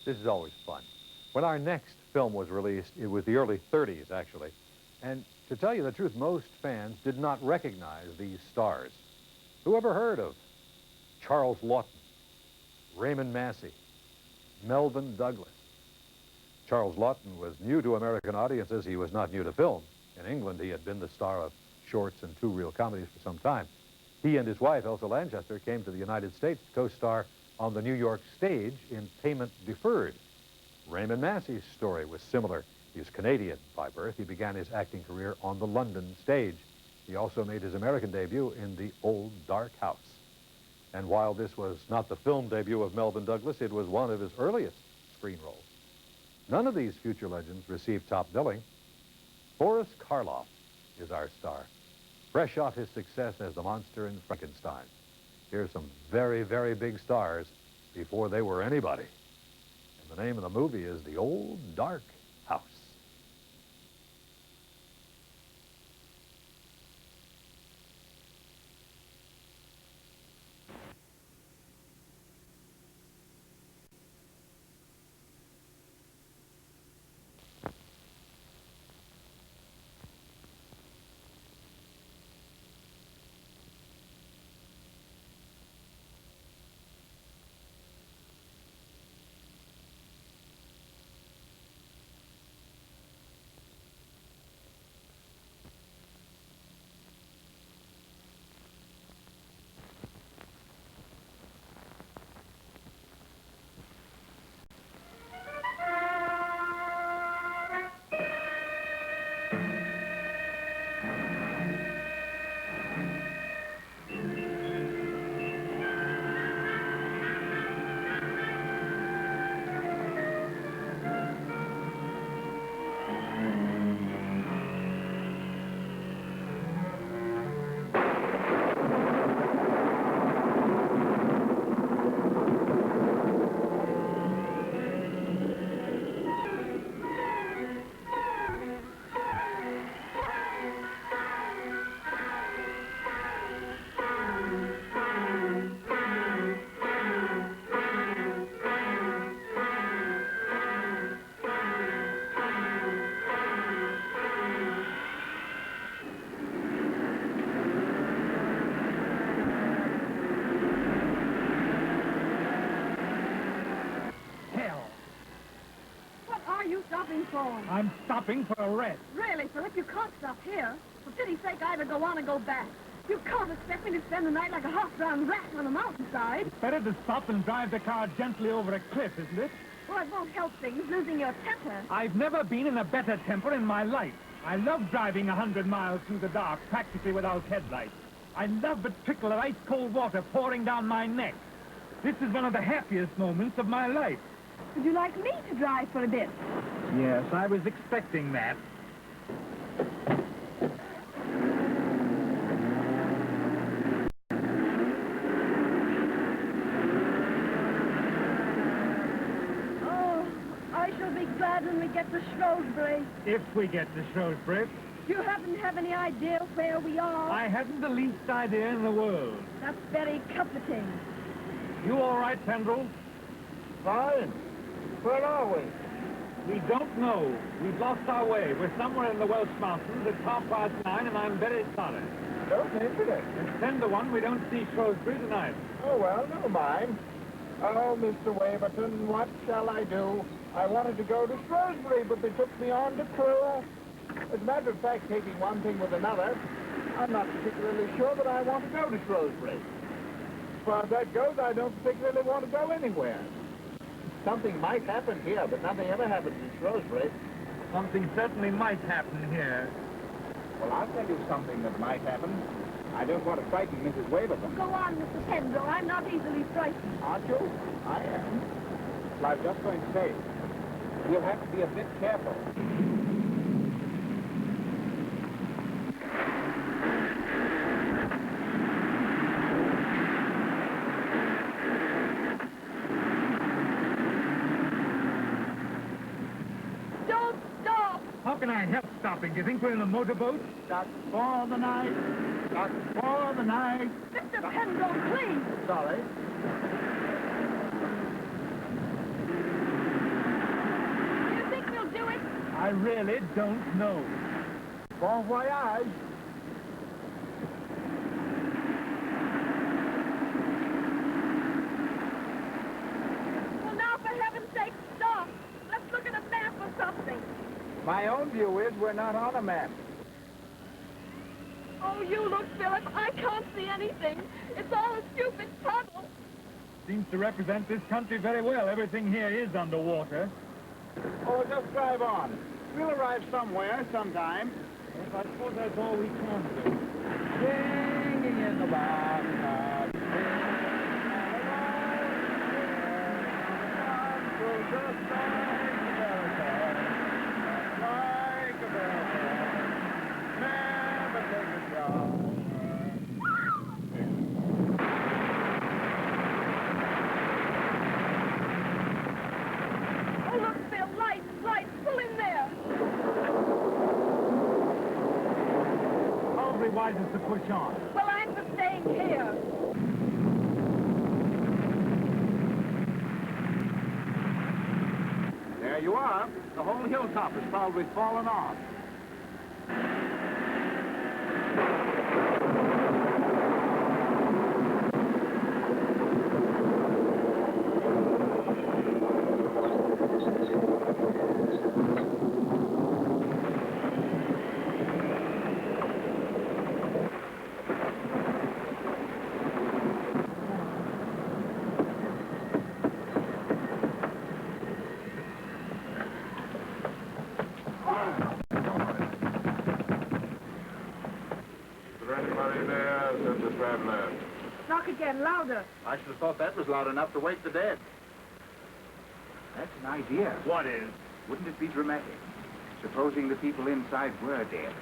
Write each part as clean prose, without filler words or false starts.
This is always fun. When our next film was released, it was the early 30s, actually. And to tell you the truth, most fans did not recognize these stars. Who ever heard of Charles Laughton, Raymond Massey, Melvyn Douglas? Charles Laughton was new to American audiences. He was not new to film. In England, he had been the star of shorts and two reel comedies for some time. He and his wife, Elsa Lanchester, came to the United States to co-star on the New York stage in Payment Deferred. Raymond Massey's story was similar. He was Canadian by birth. He began his acting career on the London stage. He also made his American debut in The Old Dark House. And while this was not the film debut of Melvyn Douglas, it was one of his earliest screen roles. None of these future legends received top billing. Boris Karloff is our star, fresh off his success as the monster in Frankenstein. Here's some very, very big stars before they were anybody. And the name of the movie is The Old Dark House. I'm stopping for a rest. Really, Philip, you can't stop here. For pity's sake, either go on or go back. You can't expect me to spend the night like a half-drowned rat on a mountainside. It's better to stop and drive the car gently over a cliff, isn't it? Well, it won't help things, losing your temper. I've never been in a better temper in my life. I love driving 100 miles through the dark, practically without headlights. I love the trickle of ice-cold water pouring down my neck. This is one of the happiest moments of my life. Would you like me to drive for a bit? Yes, I was expecting that. Oh, I shall be glad when we get to Shrewsbury. If we get to Shrewsbury. You happen to have any idea where we are? I haven't the least idea in the world. That's very comforting. You all right, Pendrell? Fine. Where are we? We don't know. We've lost our way. We're somewhere in the Welsh Mountains. It's 9:30, and I'm very sorry. Don't mention it. It's 10 to 1. We don't see Shrewsbury tonight. Oh, well, never mind. Oh, Mr. Waverton, what shall I do? I wanted to go to Shrewsbury, but they took me on to Crewe. As a matter of fact, taking one thing with another, I'm not particularly sure that I want to go to Shrewsbury. As far as that goes, I don't particularly want to go anywhere. Something might happen here, but nothing ever happens in Shrewsbury. Something certainly might happen here. Well, I'll tell you something that might happen. I don't want to frighten Mrs. Waverton. Go on, Mr. Pendrell. I'm not easily frightened. Aren't you? I am. Well, I was just going to say, you'll have to be a bit careful. How can I help stopping? Do you think we're in a motorboat? Just for the night. Just for the night. Mr. Pendrell, please. Sorry. really don't know. Bon voyage. Well, now, for heaven's sake, stop. Let's look at a map or something. My own view is we're not on a map. Oh, you look, Philip. I can't see anything. It's all a stupid puddle. Seems to represent this country very well. Everything here is underwater. Oh, just drive on. We'll arrive somewhere, sometime. Yes, I suppose that's all we can do. Singing in the bathtub. Like a bell, never take a job. Oh, look, Phil. Lights. Pull in there. Probably wisest to push on. Well, I'm for staying here. There you are. The whole hilltop has probably fallen off. Knock again, louder. I should have thought that was loud enough to wake the dead. That's an idea. What is? Wouldn't it be dramatic? Supposing the people inside were dead,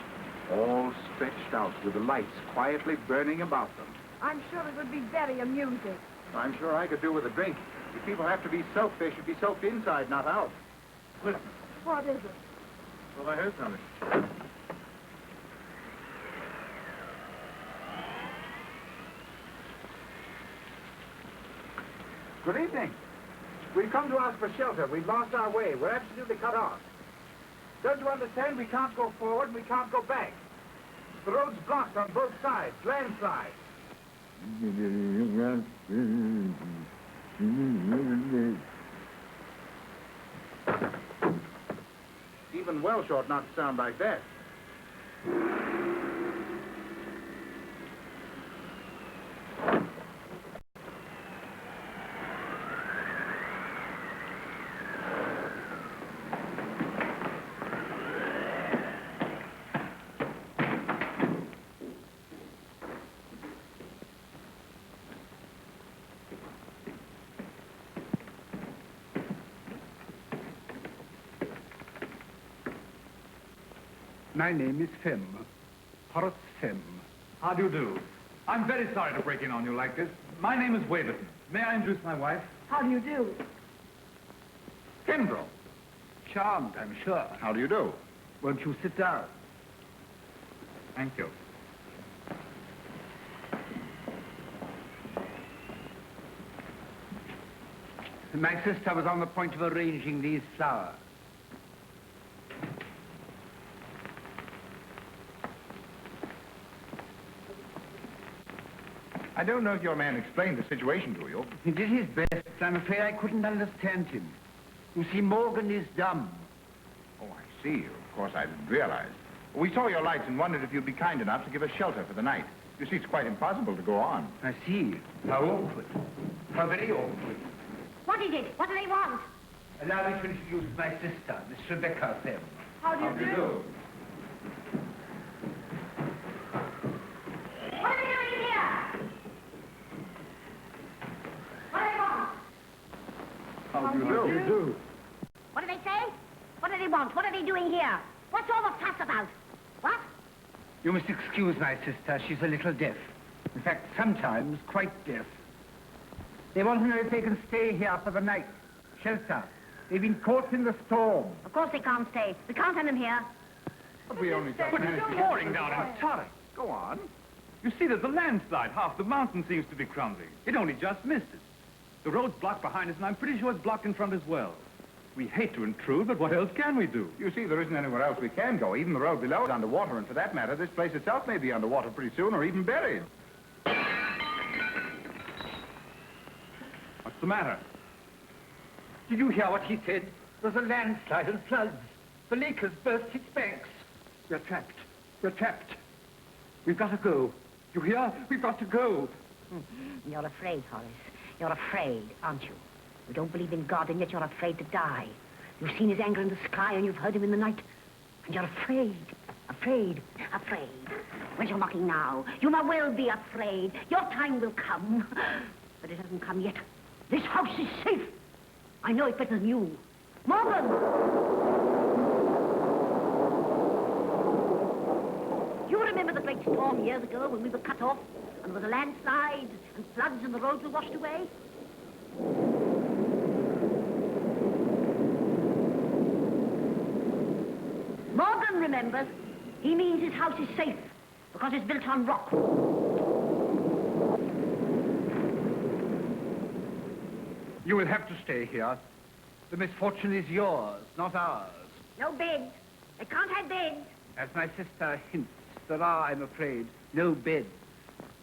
all stretched out with the lights quietly burning about them. I'm sure it would be very amusing. I'm sure I could do with a drink. If people have to be soaked, they should be soaked inside, not out. Listen. What is it? Well, I heard something. Good evening. We've come to ask for shelter. We've lost our way. We're absolutely cut off. Don't you understand? We can't go forward and we can't go back. The road's blocked on both sides. Landslide. Even Welsh ought not to sound like that. My name is Fem. Horace Fem. How do you do? I'm very sorry to break in on you like this. My name is Waverton. May I introduce my wife? How do you do? Kendall. Charmed, I'm sure. How do you do? Won't you sit down? Thank you. My sister was on the point of arranging these flowers. I don't know if your man explained the situation to you. He did his best. I'm afraid I couldn't understand him. You see, Morgan is dumb. Oh, I see. Of course, I didn't realize. We saw your lights and wondered if you'd be kind enough to give us shelter for the night. You see, it's quite impossible to go on. I see. How awkward. How very awkward. What is it? What do they want? Allow me to introduce my sister, Miss Rebecca Fem. How do you do? What are they doing here? What do they want? How do you do? What do they say? What do they want? What are they doing here? What's all the fuss about? What? You must excuse my sister. She's a little deaf. In fact, sometimes quite deaf. They want to know if they can stay here for the night. Shelter. They've been caught in the storm. Of course they can't stay. We can't have them here. But we only just But managed it's to get... pouring down in a torrent. Go on. You see, there's a landslide. Half the mountain seems to be crumbling. It only just missed us. The road's blocked behind us, and I'm pretty sure it's blocked in front as well. We hate to intrude, but what else can we do? You see, there isn't anywhere else we can go. Even the road below is underwater, and for that matter, this place itself may be underwater pretty soon, or even buried. What's the matter? Did you hear what he said? There's a landslide and floods. The lake has burst its banks. We're trapped. We're trapped. We've got to go. You hear? We've got to go. You're afraid, Horace. You're afraid, aren't you? You don't believe in God, and yet you're afraid to die. You've seen his anger in the sky, and you've heard him in the night. And you're afraid. Afraid. Afraid. Well, you're mocking now. You may well be afraid. Your time will come. But it hasn't come yet. This house is safe. I know it better than you. Morgan! You remember the great storm years ago when we were cut off, and there was a landslide and floods and the roads were washed away? Morgan remembers. He means his house is safe because it's built on rock. You will have to stay here. The misfortune is yours, not ours. No beds. They can't have beds. As my sister hints, there are, I'm afraid, no beds.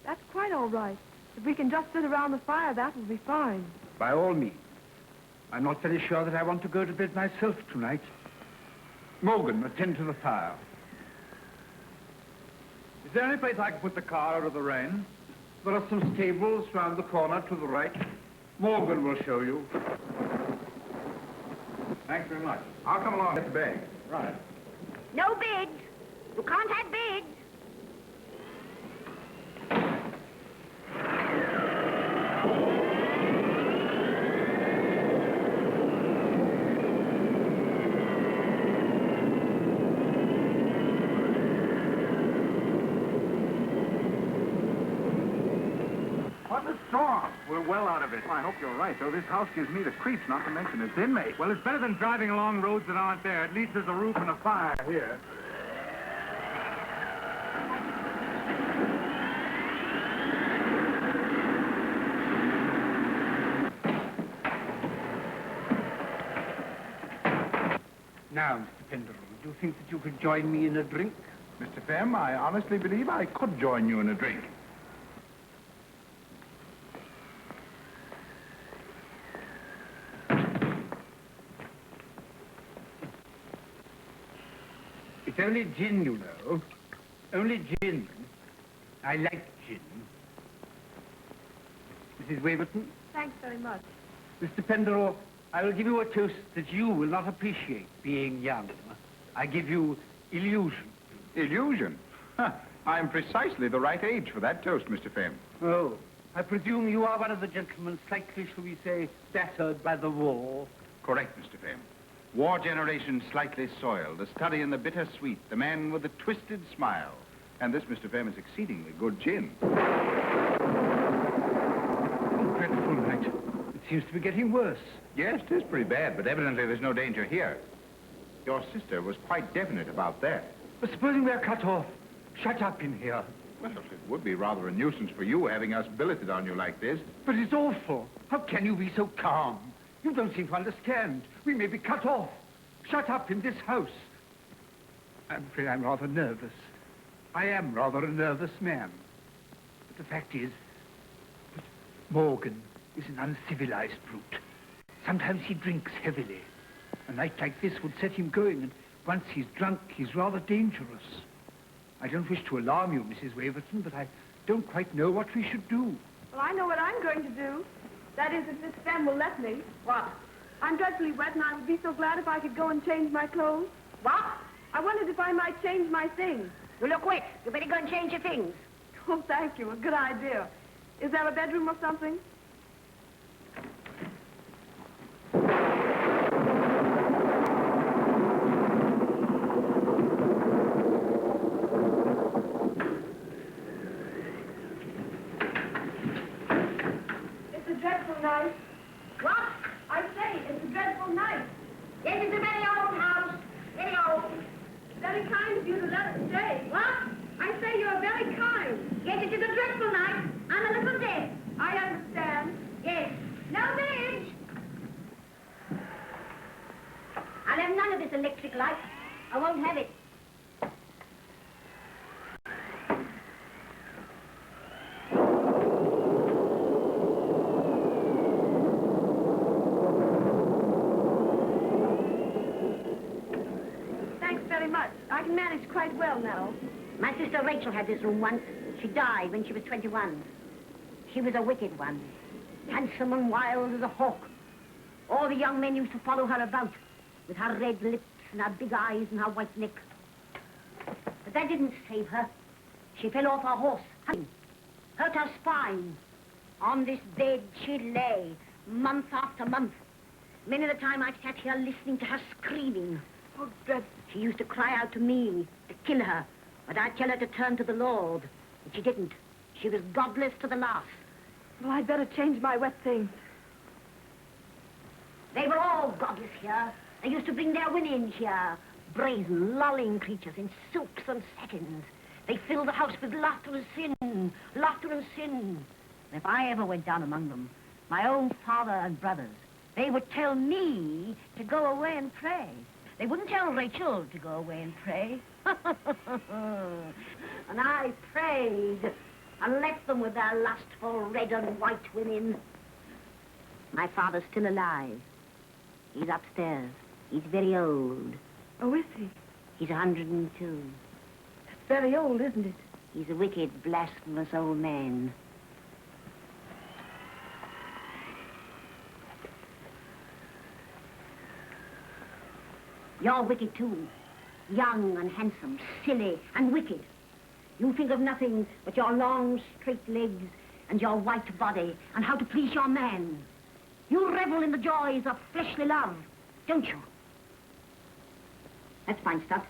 That's quite all right. If we can just sit around the fire, that will be fine. By all means. I'm not very sure that I want to go to bed myself tonight. Morgan, attend to the fire. Is there any place I can put the car out of the rain? There are some stables round the corner to the right. Morgan will show you. Thanks very much. I'll come along and get the bag. Right. No beds. You can't have beds. What a storm. We're well out of it. Well, I hope you're right, though. This house gives me the creeps, not to mention its inmate. Well, it's better than driving along roads that aren't there. At least there's a roof and a fire here. Now, Mr. Penderell, do you think that you could join me in a drink? Mr. Fem, I honestly believe I could join you in a drink. It's only gin, you know. Only gin. I like gin. Mrs. Waverton? Thanks very much. Mr. Penderell, I will give you a toast that you will not appreciate, being young. I give you illusion. Illusion? Huh. I'm precisely the right age for that toast, Mr. Fem. Oh, I presume you are one of the gentlemen slightly, shall we say, battered by the war. Correct, Mr. Fem. War generation slightly soiled, a study in the bittersweet, the man with the twisted smile. And this, Mr. Fem, is exceedingly good gin. Oh, dreadful night. It seems to be getting worse. Yes, it is pretty bad, but evidently there's no danger here. Your sister was quite definite about that. But supposing we're cut off, shut up in here. Well, it would be rather a nuisance for you having us billeted on you like this. But it's awful. How can you be so calm? You don't seem to understand. We may be cut off. Shut up in this house. I'm afraid I'm rather nervous. I am rather a nervous man. But the fact is that Morgan is an uncivilized brute. Sometimes he drinks heavily. A night like this would set him going, and once he's drunk, he's rather dangerous. I don't wish to alarm you, Mrs. Waverton, but I don't quite know what we should do. Well, I know what I'm going to do. That is, if Miss Fem will let me. What? I'm dreadfully wet, and I would be so glad if I could go and change my clothes. What? I wondered if I might change my things. You look wet. You better go and change your things. Oh, thank you. A good idea. Is there a bedroom or something? It's a dreadful night. What? I say, it's a dreadful night. Yes, it's a very old house. Very old. Very kind of you to let us stay. What? I say you're very kind. Yes, it is a dreadful night. I'm a little deaf. I understand. of this electric light. I won't have it. Thanks very much. I can manage quite well now. My sister Rachel had this room once. She died when she was 21. She was a wicked one. Handsome and wild as a hawk. All the young men used to follow her about with her red lips and her big eyes and her white neck. But that didn't save her. She fell off her horse, hurt her spine. On this bed she lay, month after month. Many the time I sat here listening to her screaming. Oh, dreadful. She used to cry out to me to kill her, but I'd tell her to turn to the Lord. But she didn't. She was godless to the last. Well, I'd better change my wet things. They were all godless here. They used to bring their women here, brazen, lolling creatures in silks and satins. They filled the house with laughter and sin, laughter and sin. And if I ever went down among them, my own father and brothers, they would tell me to go away and pray. They wouldn't tell Rachel to go away and pray. And I prayed and left them with their lustful red and white women. My father's still alive. He's upstairs. He's very old. Oh, is he? He's 102. That's very old, isn't it? He's a wicked, blasphemous old man. You're wicked, too. Young and handsome, silly and wicked. You think of nothing but your long, straight legs and your white body and how to please your man. You revel in the joys of fleshly love, don't you? That's fine stuff,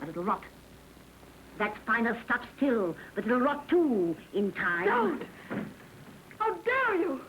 but it'll rot. That's finer stuff still, but it'll rot, too, in time. Don't! How dare you!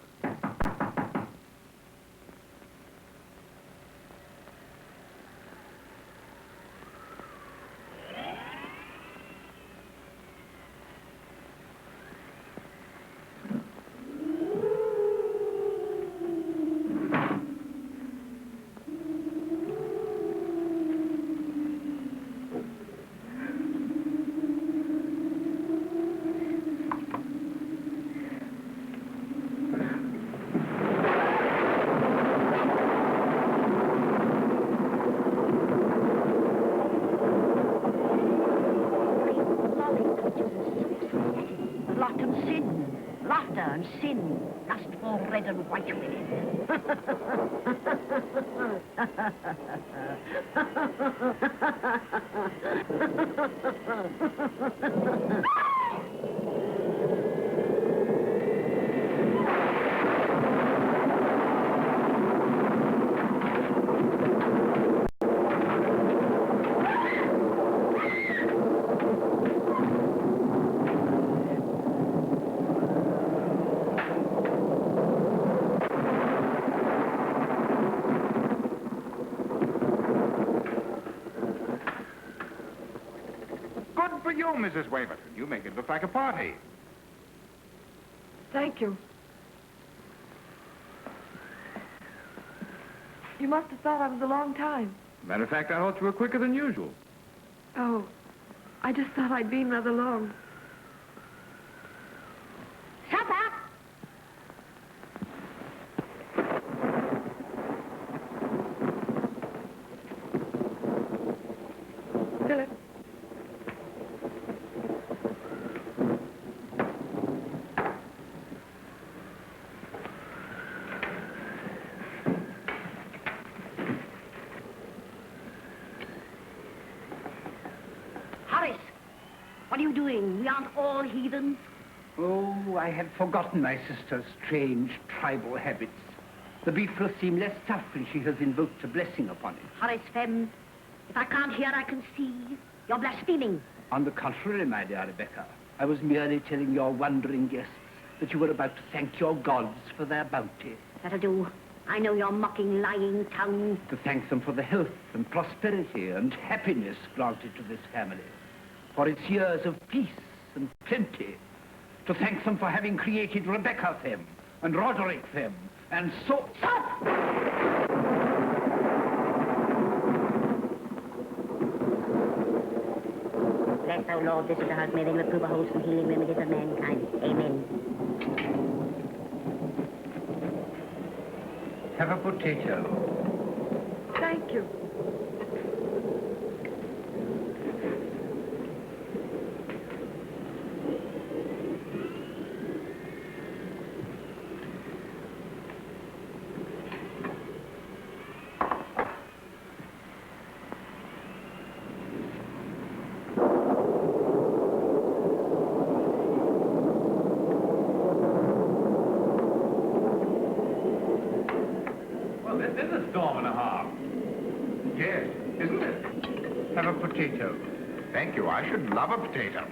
Sin, lustful red and white women. You, Mrs. Waverton. You make it look like a party. Thank you. You must have thought I was a long time. Matter of fact, I thought you were quicker than usual. Oh, I just thought I'd been rather long. Supper! Philip. What are you doing? We aren't all heathens. Oh, I had forgotten my sister's strange tribal habits. The beef will seem less tough when she has invoked a blessing upon it. Horace Fem, if I can't hear, I can see. You're blaspheming. On the contrary, my dear Rebecca, I was merely telling your wondering guests that you were about to thank your gods for their bounty. That'll do. I know your mocking, lying tongue. To thank them for the health and prosperity and happiness granted to this family. For its years of peace and plenty. To thank them for having created Rebecca Fem and Roderick Fem and so... Stop! O Lord, this is the house. May they approve a wholesome healing remedy for mankind. Amen. Have a potato. Thank you. Well, this is a storm and a half. Yes, isn't it? Have a potato. Thank you. I should love a potato.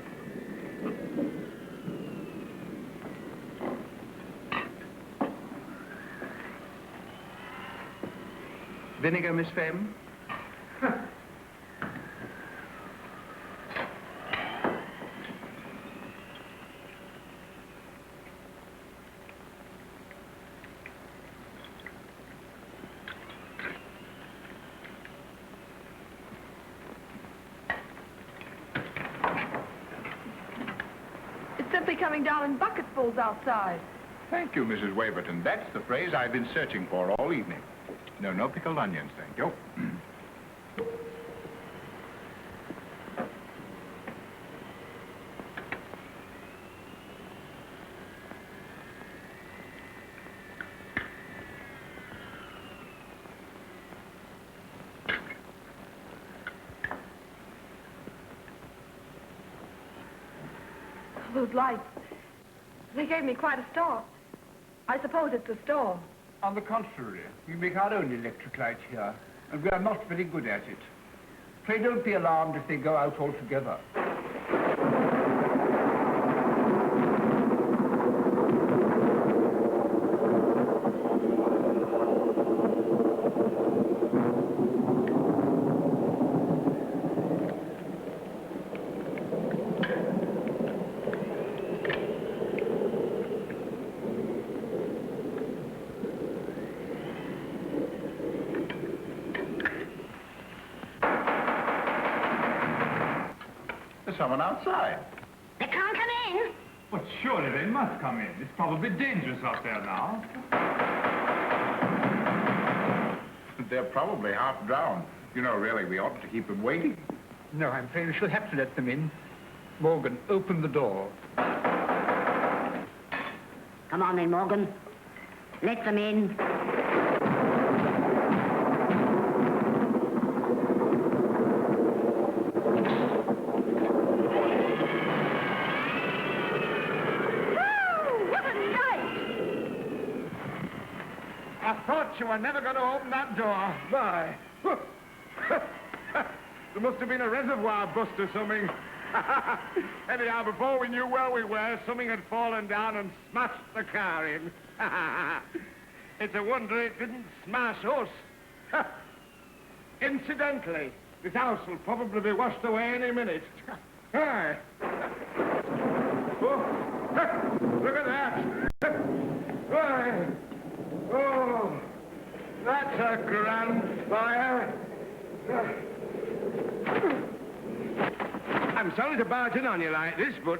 Vinegar, Miss Femme? It's simply coming down in bucketfuls outside. Thank you, Mrs. Waverton. That's the phrase I've been searching for all evening. No pickled onions, thank you. Those lights, they gave me quite a start. I suppose it's a storm. On the contrary, we make our own electric light here, and we are not very good at it. Pray don't be alarmed if they go out altogether. There's someone outside. They can't come in. But surely they must come in. It's probably dangerous out there now. They're probably half drowned. You know, really, we ought to keep them waiting. No, I'm afraid we shall have to let them in. Morgan, open the door. Come on then, Morgan. Let them in. I thought you were never going to open that door. My. There must have been a reservoir bust or something. Anyhow, before we knew where we were, something had fallen down and smashed the car in. It's a wonder it didn't smash us. Incidentally, this house will probably be washed away any minute. Aye. Oh, look at that. Aye. Oh, that's a grand fire. I'm sorry to barge in on you like this, but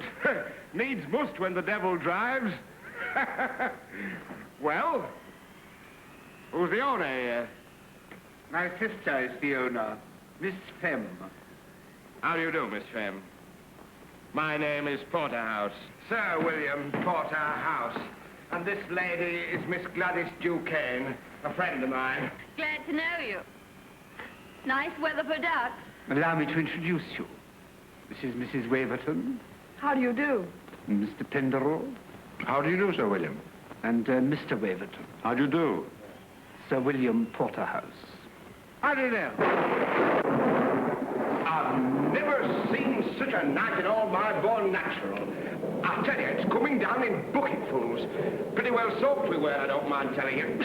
needs must when the devil drives. Well, who's the owner here? My sister is the owner, Miss Femme. How do you do, Miss Femme? My name is Porterhouse, Sir William Porterhouse. And this lady is Miss Gladys Duquesne, a friend of mine. Glad to know you. Nice weather for ducks. Allow me to introduce you. This is Mrs. Waverton, How do you do? and Mr. Penderell, How do you do, Sir William? and Mr. Waverton, How do you do? Sir William Porterhouse. How do you do? I've never seen such a night in all my born natural. I tell you, it's coming down in bucketfuls. Pretty well soaked we were, I don't mind telling you.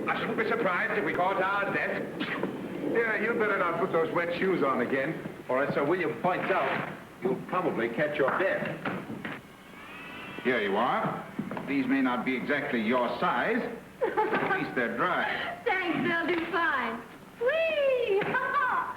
I shouldn't be surprised if we caught our death. Yeah, you'd better not put those wet shoes on again, or as Sir William points out, you'll probably catch your death. Here you are. These may not be exactly your size, but at least they're dry. Thanks, they'll do fine. Whee! Ha ha!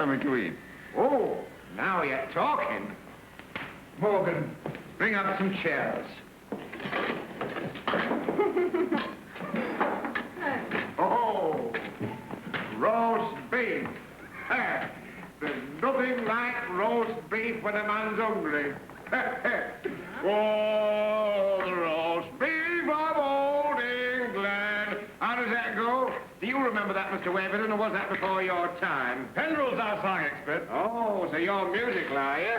something to eat. Oh, now you're talking. Morgan, bring up some chairs. Oh, roast beef. There's nothing like roast beef when a man's hungry. Oh, the roast beef of old England. How does that go? Do you remember that, Mr. Waverton, or was that before your time? Pendrell's our song expert. Oh, so you're musical, are you?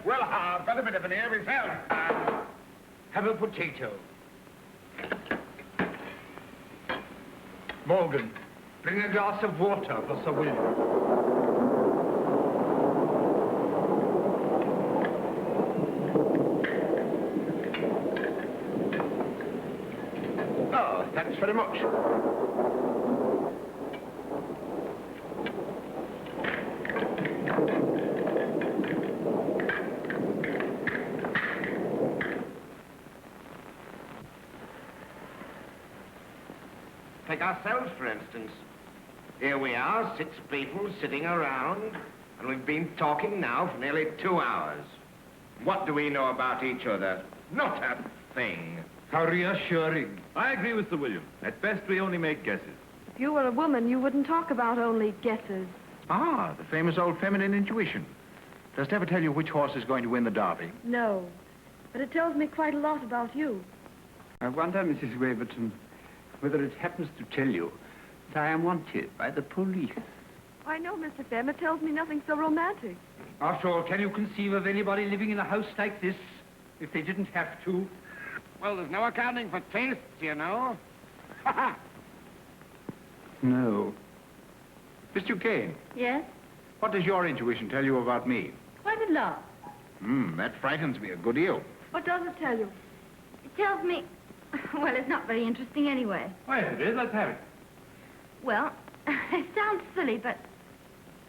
Well, I've got a bit of an ear myself. Have a potato. Morgan, bring a glass of water for Sir William. Oh, thanks very much. Take ourselves, for instance. Here we are, 6 people sitting around, and we've been talking now for nearly 2 hours. What do we know about each other? Not a thing. How reassuring. I agree with Sir William. At best, we only make guesses. If you were a woman, you wouldn't talk about only guesses. Ah, the famous old feminine intuition. Does it ever tell you which horse is going to win the Derby? No. But it tells me quite a lot about you. I wonder, Mrs. Waverton, whether it happens to tell you that I am wanted by the police. I know, Mr. Fem. It tells me nothing so romantic. After all, can you conceive of anybody living in a house like this if they didn't have to? Well, there's no accounting for tastes, you know. No. Miss Duquesne, Yes? what does your intuition tell you about me? Quite a lot. That frightens me a good deal. What does it tell you? It tells me... Well, it's not very interesting anyway. Why, yes, it is. Let's have it. Well, it sounds silly, but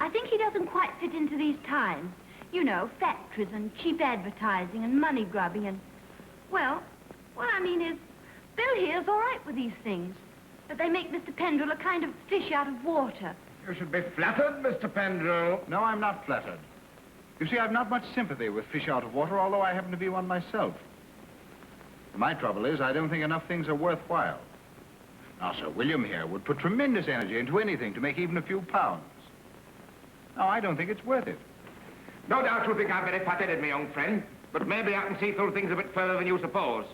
I think he doesn't quite fit into these times. You know, factories and cheap advertising and money grubbing and... Well, what I mean is, Bill here's all right with these things. But they make Mr. Pendrell a kind of fish out of water. You should be flattered, Mr. Pendrell. No, I'm not flattered. You see, I've not much sympathy with fish out of water, although I happen to be one myself. My trouble is, I don't think enough things are worthwhile. Now, Sir William here would put tremendous energy into anything to make even a few pounds. Now, I don't think it's worth it. No doubt you think I'm very fat-headed, my young friend, but maybe I can see through things a bit further than you suppose.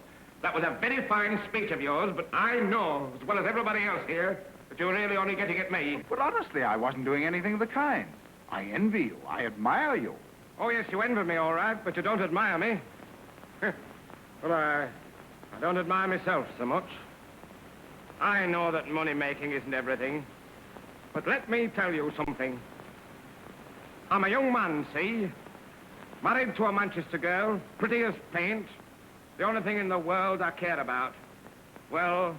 That was a very fine speech of yours, but I know, as well as everybody else here, that you're really only getting at me. But honestly, I wasn't doing anything of the kind. I envy you. I admire you. Oh, yes, you envy me, all right, but you don't admire me. Well, I don't admire myself so much. I know that money-making isn't everything, but let me tell you something. I'm a young man, see? Married to a Manchester girl, pretty as paint. The only thing in the world I care about. Well,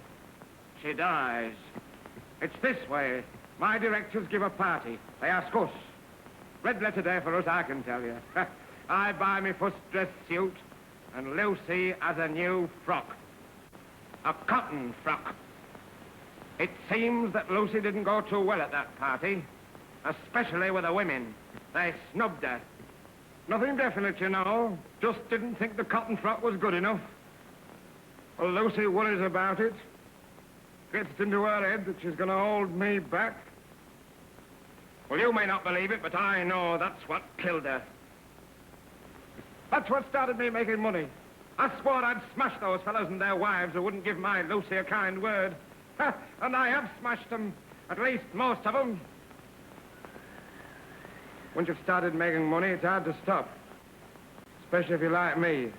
she dies. It's this way. My directors give a party. They ask us. Red letter day for us, I can tell you. I buy me first dress suit, and Lucy has a new frock. A cotton frock. It seems that Lucy didn't go too well at that party, especially with the women. They snubbed her. Nothing definite, you know. Just didn't think the cotton frock was good enough. Well, Lucy worries about it. Gets into her head that she's going to hold me back. Well, you may not believe it, but I know that's what killed her. That's what started me making money. I swore I'd smash those fellows and their wives who wouldn't give my Lucy a kind word. And I have smashed them, at least most of them. Once you've started making money, it's hard to stop. Especially if you're like me.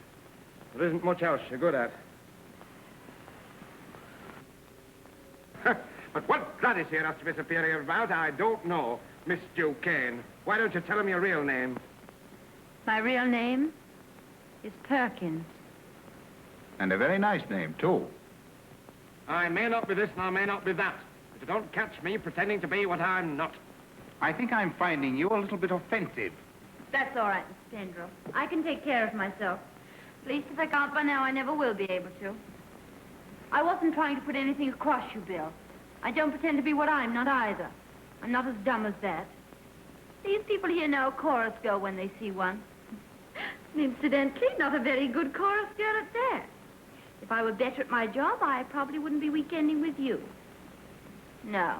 There isn't much else you're good at. But what Gladys here has to be superior about, I don't know, Miss Duquesne. Why don't you tell him your real name? My real name is Perkins. And a very nice name, too. I may not be this and I may not be that. But you don't catch me pretending to be what I'm not. I think I'm finding you a little bit offensive. That's all right, Mr. Pendrell. I can take care of myself. At least if I can't by now, I never will be able to. I wasn't trying to put anything across you, Bill. I don't pretend to be what I'm not either. I'm not as dumb as that. These people here know a chorus girl when they see one. And incidentally, not a very good chorus girl at that. If I were better at my job, I probably wouldn't be weekending with you. No,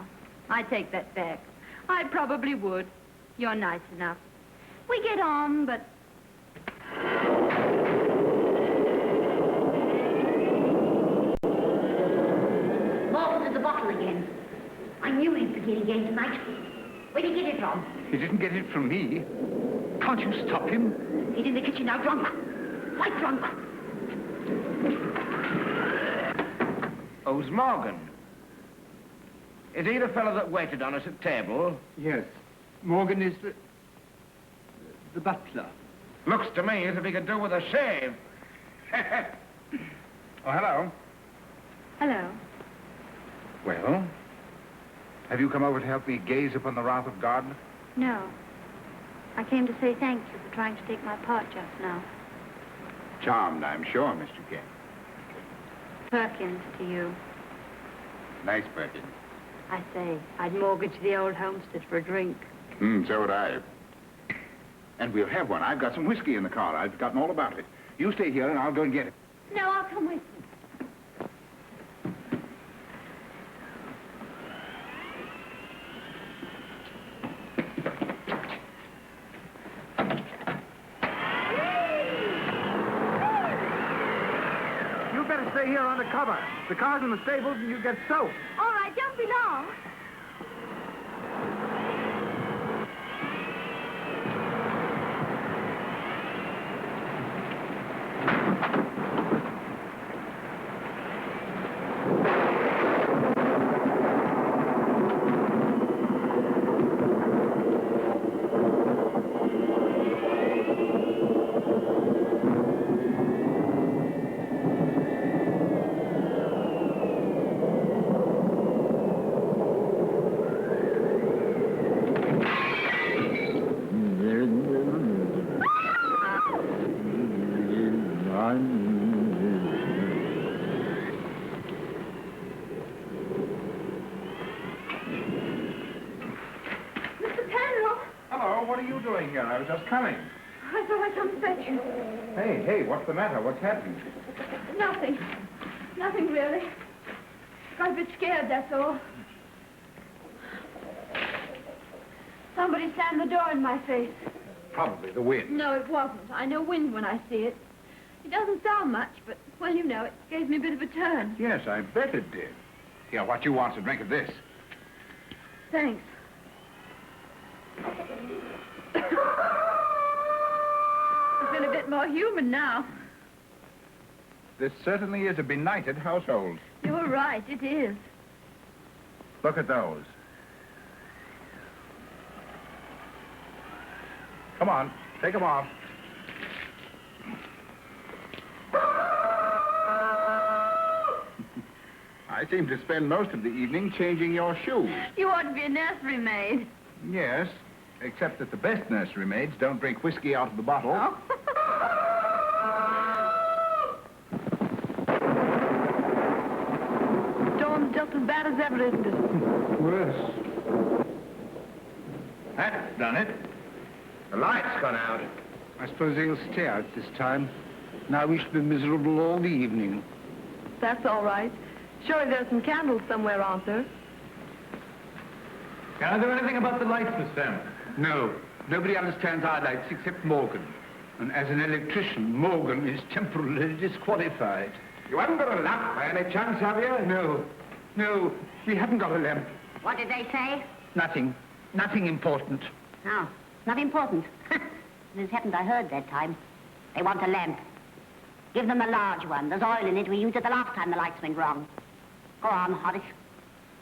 I take that back. I probably would. You're nice enough. We get on, but... Morgan's at the bottle again. I knew he'd begin again tonight. Where'd he get it from? He didn't get it from me. Can't you stop him? He's in the kitchen now, drunk. Quite drunk. Oh, it's Morgan. Is he the fellow that waited on us at table? Yes. Morgan is the butler. Looks to me as if he could do with a shave. Oh, hello. Hello. Well, have you come over to help me gaze upon the wrath of God? No. I came to say thank you for trying to take my part just now. Charmed, I'm sure, Mr. Kent. Perkins to you. Nice Perkins. I say, I'd mortgage the old homestead for a drink. So would I. And we'll have one. I've got some whiskey in the car. I've forgotten all about it. You stay here and I'll go and get it. No, I'll come with you. You better stay here under cover. The car's in the stables and you get soaked. All right, don't be long. Here. I was just coming. I thought I'd come to fetch you. Hey, what's the matter? What's happened? Nothing. Nothing, really. Got a bit scared, that's all. Somebody slammed the door in my face. Probably the wind. No, it wasn't. I know wind when I see it. It doesn't sound much, but, well, you know, it gave me a bit of a turn. Yes, I bet it did. Here, what you want to drink of this? Thanks. I feel a bit more human now. This certainly is a benighted household. You're right, it is. Look at those. Come on, take them off. I seem to spend most of the evening changing your shoes. You ought to be a nursery maid. Yes, except that the best nursery maids don't drink whiskey out of the bottle. Oh. Storm's just as bad as ever, isn't it? Worse. That's done it. The light's gone out. I suppose they'll stay out this time. Now we shall be miserable all the evening. That's all right. Surely there's some candles somewhere, aren't there? Can I do anything about the lights, Miss Fenn? No, nobody understands our lights except Morgan. And as an electrician, Morgan is temporarily disqualified. You haven't got a lamp by any chance, have you? No, we haven't got a lamp. What did they say? Nothing important. No, not important. As happened, I heard that time. They want a lamp. Give them a large one. There's oil in it. We used it the last time the lights went wrong. Go on, Horace.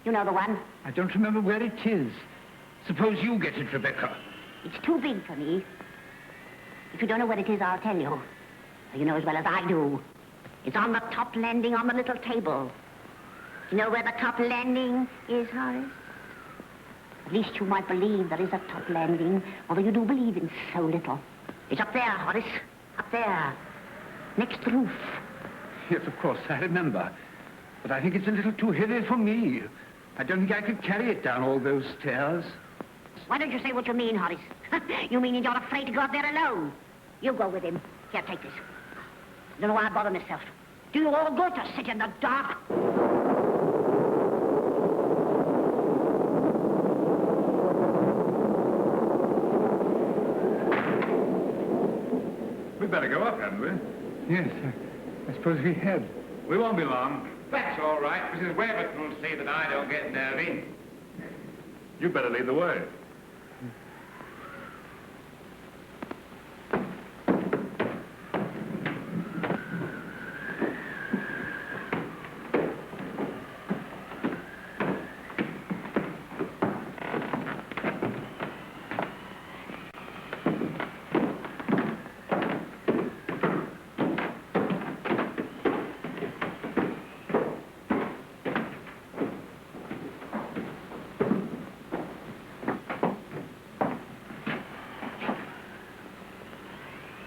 You know the one. I don't remember where it is. Suppose you get it, Rebecca. It's too big for me. If you don't know what it is, I'll tell you. You know as well as I do. It's on the top landing on the little table. You know where the top landing is, Horace? At least you might believe there is a top landing, although you do believe in so little. It's up there, Horace. Up there. Next to the roof. Yes, of course, I remember. But I think it's a little too heavy for me. I don't think I could carry it down all those stairs. Why don't you say what you mean, Horace? You mean you're afraid to go out there alone? You go with him. Here, take this. I don't know why I bother myself. Do you all go to sit in the dark? We'd better go up, hadn't we? Yes, I suppose we had. We won't be long. That's all right. Mrs. Waverton will see that I don't get nervy. You better lead the way.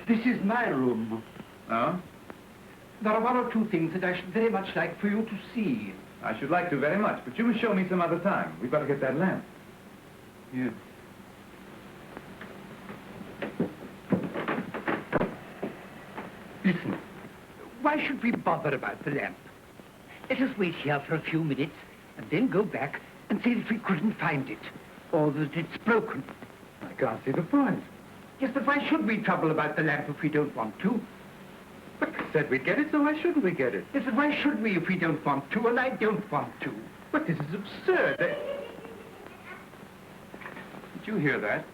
This is my room. Oh? There are one or two things that I should very much like for you to see. I should like to very much, but you must show me some other time. We've got to get that lamp. Yes. Listen, why should we bother about the lamp? Let us wait here for a few minutes and then go back and say that we couldn't find it, or that it's broken. I can't see the point. Yes, but why should we trouble about the lamp if we don't want to? But we said we'd get it, so why shouldn't we get it? Yes, but why should we if we don't want to, and I don't want to? But this is absurd. Did you hear that?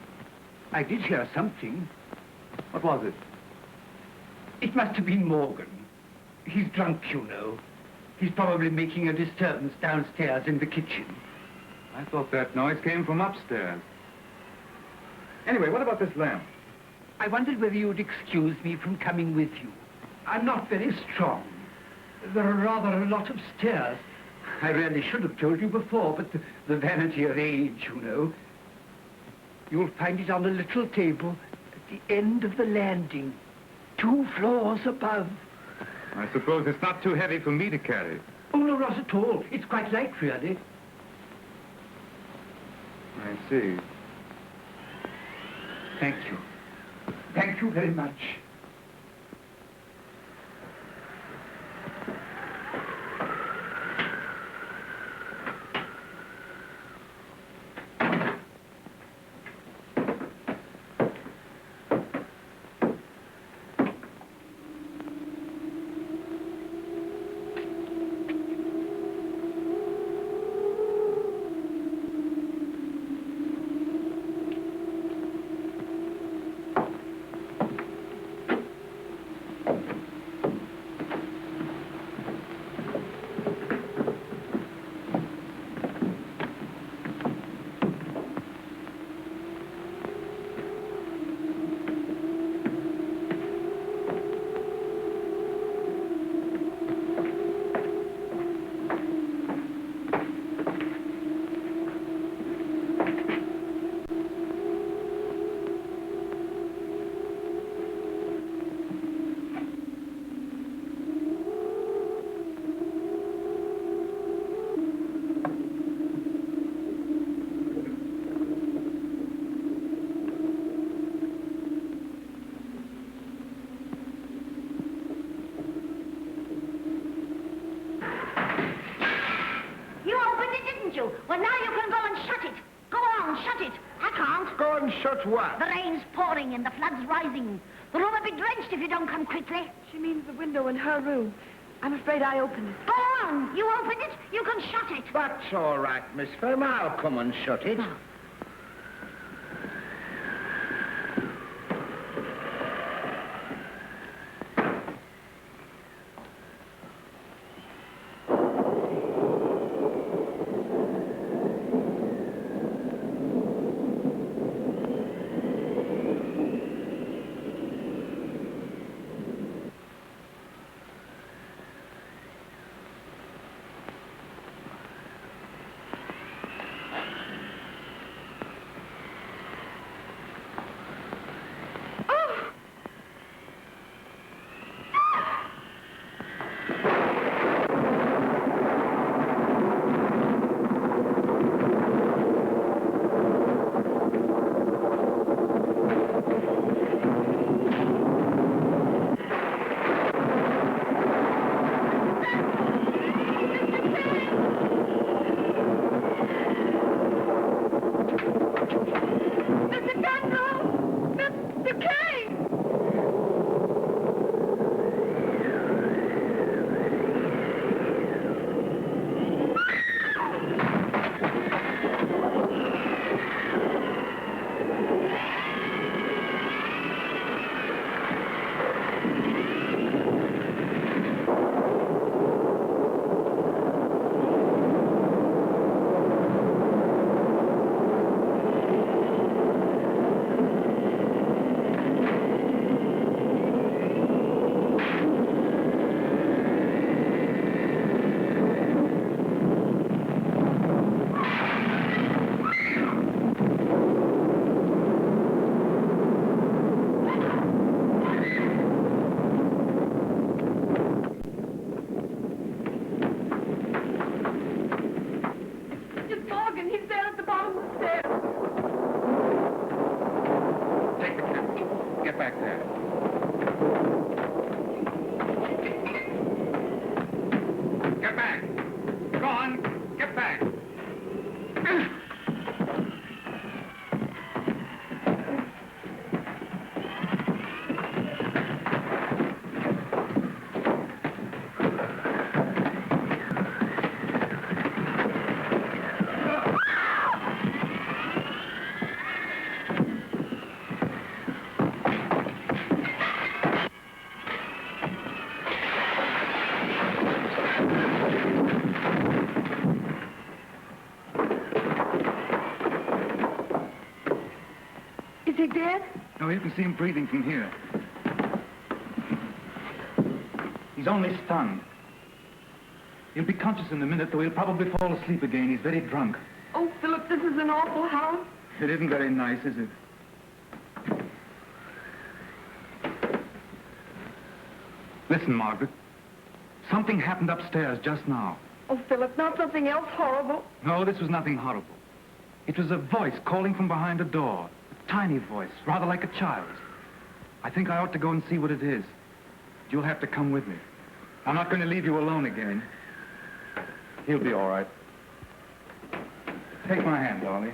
I did hear something. What was it? It must have been Morgan. He's drunk, you know. He's probably making a disturbance downstairs in the kitchen. I thought that noise came from upstairs. Anyway, what about this lamp? I wondered whether you'd excuse me from coming with you. I'm not very strong. There are rather a lot of stairs. I really should have told you before, but the vanity of age, you know. You'll find it on a little table at the end of the landing, 2 floors above. I suppose it's not too heavy for me to carry. Oh, no, not at all. It's quite light, really. I see. Thank you. Thank you very much. Well, now you can go and shut it. Go on, shut it. I can't. Go and shut what? The rain's pouring and the flood's rising. The room will be drenched if you don't come quickly. She means the window in her room. I'm afraid I opened it. Go on. You open it, you can shut it. That's all right, Miss Firm. I'll come and shut it. Mr. Kane! Is he dead? No, you can see him breathing from here. He's only stunned. He'll be conscious in a minute, though he'll probably fall asleep again. He's very drunk. Oh, Philip, this is an awful house. It isn't very nice, is it? Listen, Margaret. Something happened upstairs just now. Oh, Philip, not something else horrible. No, this was nothing horrible. It was a voice calling from behind a door. A tiny voice, rather like a child's. I think I ought to go and see what it is. You'll have to come with me. I'm not going to leave you alone again. He'll be all right. Take my hand, Dolly.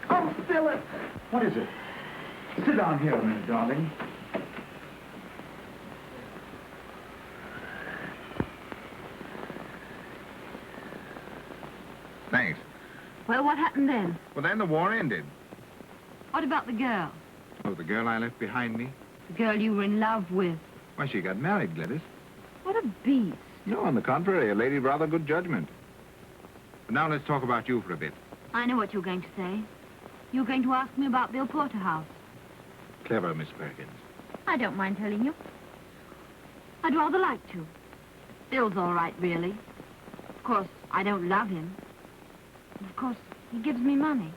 Oh, Philip. What is it? Sit down here a minute, darling. Thanks. Well, what happened then? Well, then the war ended. What about the girl? Oh, the girl I left behind me? The girl you were in love with? Why, she got married, Gladys. What a beast. No, on the contrary, a lady of rather good judgment. But now let's talk about you for a bit. I know what you're going to say. You're going to ask me about Bill Porterhouse. Clever, Miss Perkins. I don't mind telling you. I'd rather like to. Bill's all right, really. Of course, I don't love him. And of course, he gives me money.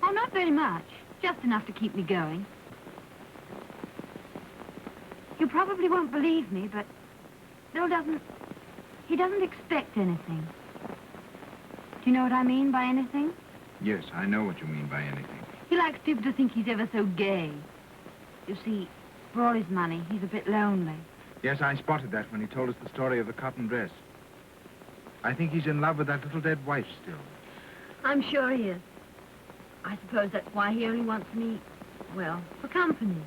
Oh, not very much. Just enough to keep me going. You probably won't believe me, but Bill he doesn't expect anything. Do you know what I mean by anything? Yes, I know what you mean by anything. He likes people to think he's ever so gay. You see, for all his money, he's a bit lonely. Yes, I spotted that when he told us the story of the cotton dress. I think he's in love with that little dead wife still. I'm sure he is. I suppose that's why he only wants me, well, for company.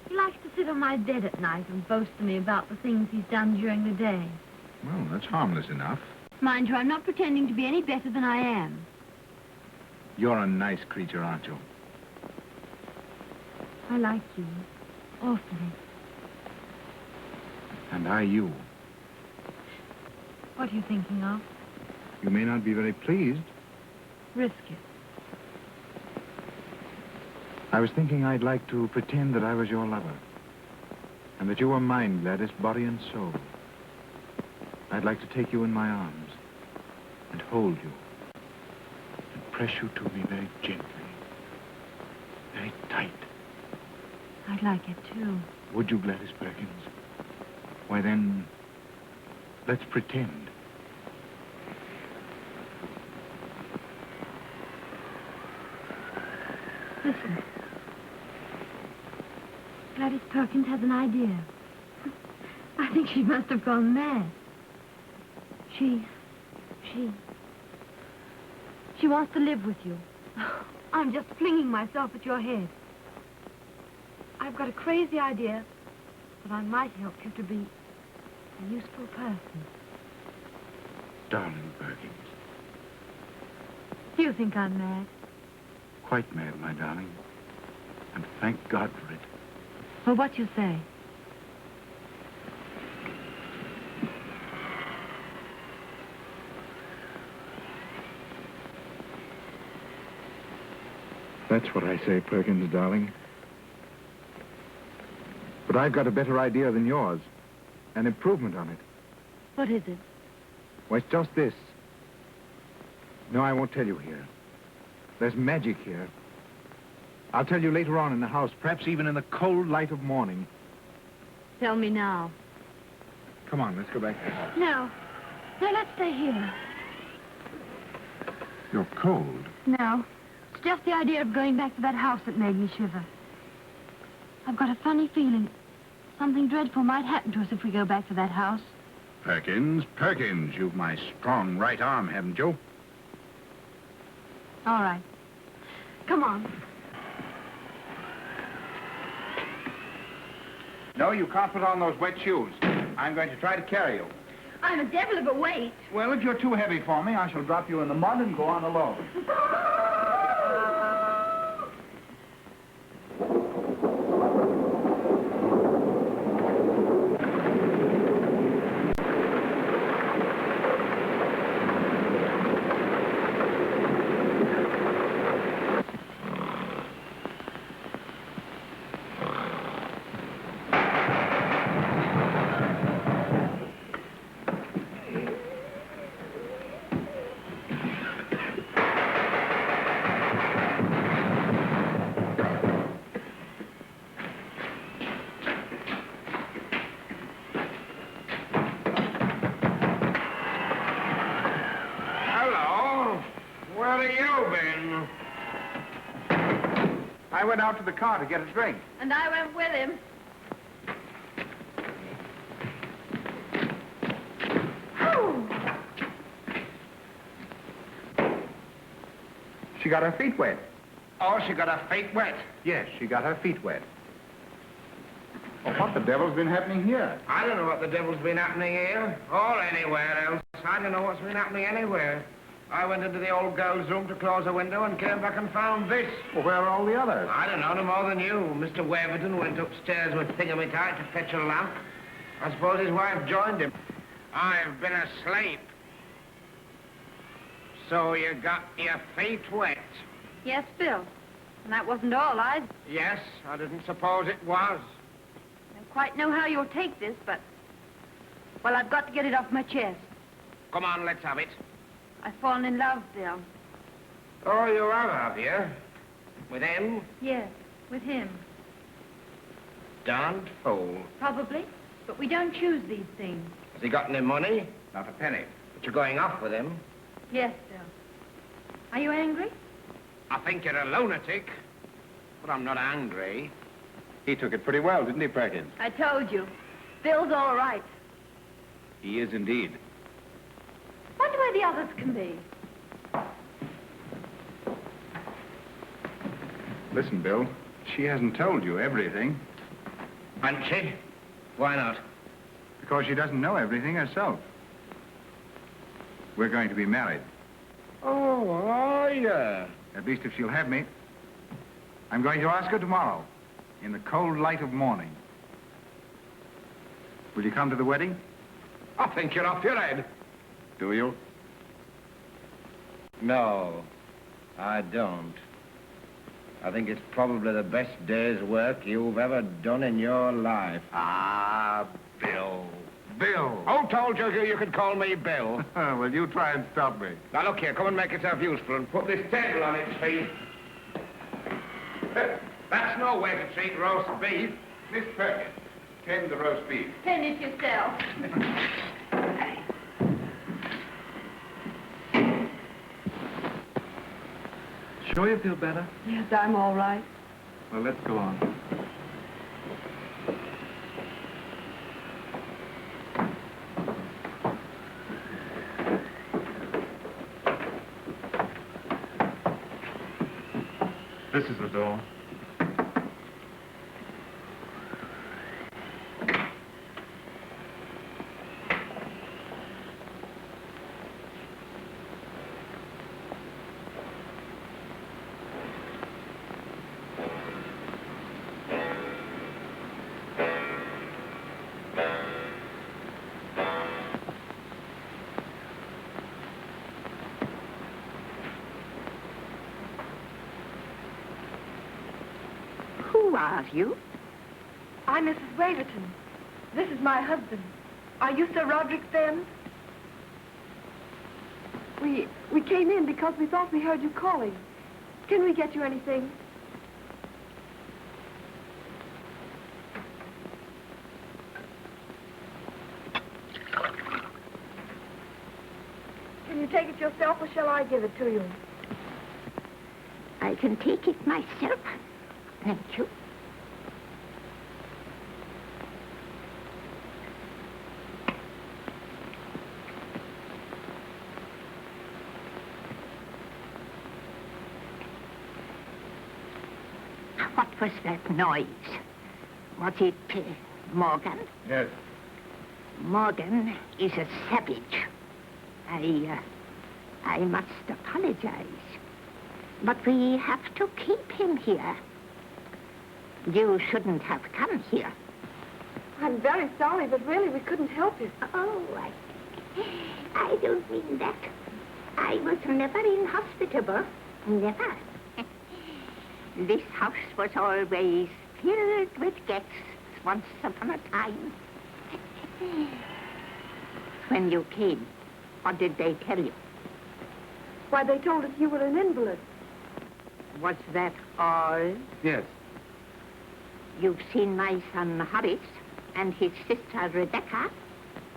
He likes to sit on my bed at night and boast to me about the things he's done during the day. Well, that's harmless enough. Mind you, I'm not pretending to be any better than I am. You're a nice creature, aren't you? I like you. Awfully. And I you. What are you thinking of? You may not be very pleased. Risk it. I was thinking I'd like to pretend that I was your lover. And that you were mine, Gladys, body and soul. I'd like to take you in my arms and hold you and press you to me very gently, very tight. I'd like it, too. Would you, Gladys Perkins? Why, then, let's pretend. Listen. Gladys Perkins has an idea. I think she must have gone mad. She wants to live with you. I'm just flinging myself at your head. I've got a crazy idea that I might help you to be a useful person. Darling Perkins. Do you think I'm mad? Quite mad, my darling. And thank God for it. Well, what you say? That's what I say, Perkins, darling. But I've got a better idea than yours. An improvement on it. What is it? Well, it's just this. No, I won't tell you here. There's magic here. I'll tell you later on in the house, perhaps even in the cold light of morning. Tell me now. Come on, let's go back to the house. No. No, let's stay here. You're cold. No. It's just the idea of going back to that house that made me shiver. I've got a funny feeling something dreadful might happen to us if we go back to that house. Perkins, you've my strong right arm, haven't you? All right. Come on. No, you can't put on those wet shoes. I'm going to try to carry you. I'm a devil of a weight. Well, if you're too heavy for me, I shall drop you in the mud and go on alone. I went out to the car to get a drink. And I went with him. She got her feet wet. Oh, she got her feet wet? Yes, she got her feet wet. Well, what the devil's been happening here? I don't know what the devil's been happening here, or anywhere else. I don't know what's been happening anywhere. I went into the old girl's room to close a window and came back and found this. Well, where are all the others? I don't know, no more than you. Mr. Waverton went upstairs with Thingamytight to fetch a lamp. I suppose his wife joined him. I've been asleep. So you got your feet wet? Yes, Bill. And that wasn't all. I Yes, I didn't suppose it was. don't quite know how you'll take this, but... Well, I've got to get it off my chest. Come on, let's have it. I've fallen in love, Bill. Oh, you have you? With him? Yes, with him. Darned fool. Probably. But we don't choose these things. Has he got any money? Not a penny. But you're going off with him? Yes, Bill. Are you angry? I think you're a lunatic. But I'm not angry. He took it pretty well, didn't he, Perkins? I told you. Bill's all right. He is indeed. Wonder where the others can be. Listen, Bill, she hasn't told you everything. And she? Why not? Because she doesn't know everything herself. We're going to be married. Oh, are you? At least if she'll have me. I'm going to ask her tomorrow, in the cold light of morning. Will you come to the wedding? I think you're off your head. Do you? No, I don't. I think it's probably the best day's work you've ever done in your life. Ah, Bill. Bill. Who told you you could call me Bill? Well, you try and stop me. Now, look here, come and make yourself useful and put this table on its feet. That's no way to treat roast beef. Miss Perkins, tend the roast beef. Tend it yourself. Sure you feel better? Yes, I'm all right. Well, let's go on. This is the door. Who are you? I'm Mrs. Waverton. This is my husband. Are you Sir Roderick Fenn? We came in because we thought we heard you calling. Can we get you anything? Can you take it yourself, or shall I give it to you? I can take it myself. Thank you. What was that noise? Was it Morgan? Yes. Morgan is a savage. I must apologize. But we have to keep him here. You shouldn't have come here. I'm very sorry, but really we couldn't help it. Oh, I don't mean that. I was never inhospitable. Never. This house was always filled with guests once upon a time. When you came, what did they tell you? Why, they told us you were an invalid. Was that all? Yes. You've seen my son Horace and his sister Rebecca